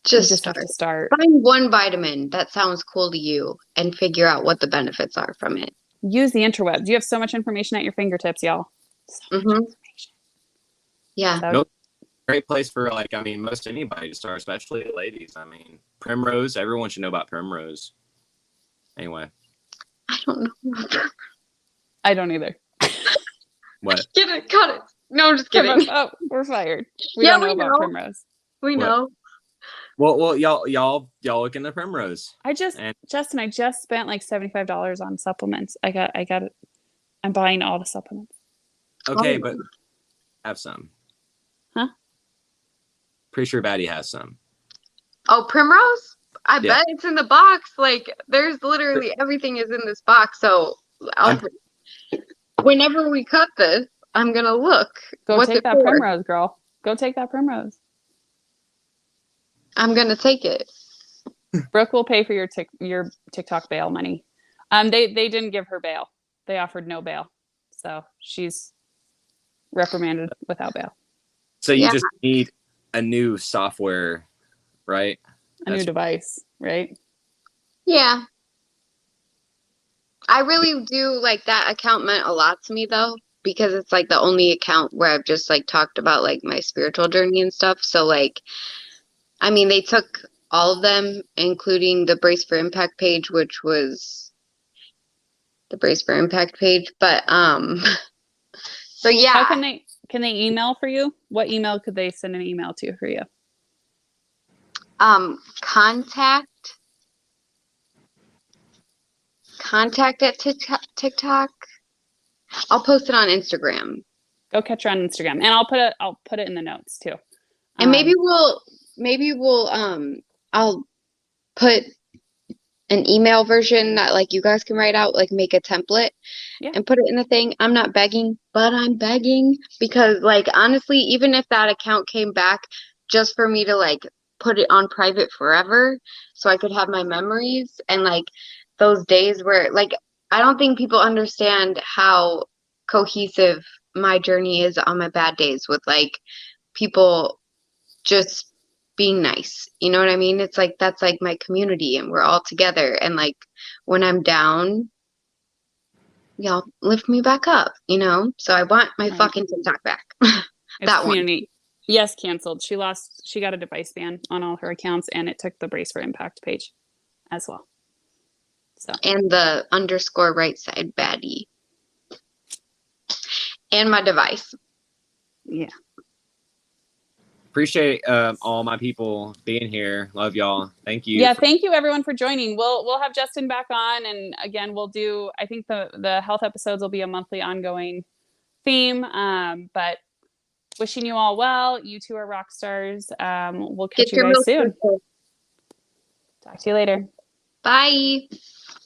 Just
have to start.
Find one vitamin that sounds cool to you and figure out what the benefits are from it.
Use the interwebs. You have so much information at your fingertips, y'all. So much information.
Yeah.
So,
Nope. Great place for most anybody to start, especially ladies. Primrose. Everyone should know about Primrose. Anyway.
I don't know.
I don't either.
What?
Get it. Cut it. No, I'm just kidding.
Primrose. Oh, we're fired. We don't know about Primrose.
We know.
Well, y'all look into Primrose.
Justin, I just spent like $75 on supplements. I got it. I'm buying all the supplements.
Okay, but have some.
Huh?
Pretty sure Batty has some.
Oh, Primrose? I bet it's in the box. Like, there's literally everything is in this box. So whenever we cut this, I'm gonna look.
Go take that Primrose, girl. Go take that Primrose.
I'm gonna take it.
Brooke will pay for your TikTok bail money. They didn't give her bail. They offered no bail, so she's reprimanded without bail.
So you just need a new software, right?
A new device, right?
Yeah. I really do like that account meant a lot to me though, because it's like the only account where I've just like talked about like my spiritual journey and stuff. So like, I mean, they took all of them, including the Brace for Impact page, which was the Brace for Impact page. But so yeah.
How can they email for you? What email could they send an email to for you?
Contact at TikTok. I'll post it on Instagram.
Go catch her on Instagram, and I'll put it in the notes too.
And maybe we'll I'll put an email version that like you guys can write out, like make a template and put it in the thing. I'm not begging, but I'm begging because like honestly, even if that account came back just for me to like put it on private forever so I could have my memories and like those days where like I don't think people understand how cohesive my journey is on my bad days with like people just being nice. You know what I mean? It's like that's like my community and we're all together. And like when I'm down, y'all lift me back up, you know? So I want my fucking TikTok back. That
community. Yes, canceled. She got a device ban on all her accounts and it took the Brace for Impact page as well. So
and the _ right side baddie. And my device.
Yeah.
Appreciate all my people being here. Love y'all. Thank you.
Yeah, thank you everyone for joining. We'll have Justin back on, and again we'll do. I think the health episodes will be a monthly ongoing theme. But wishing you all well. You two are rock stars. We'll catch you guys soon. Talk to you later.
Bye.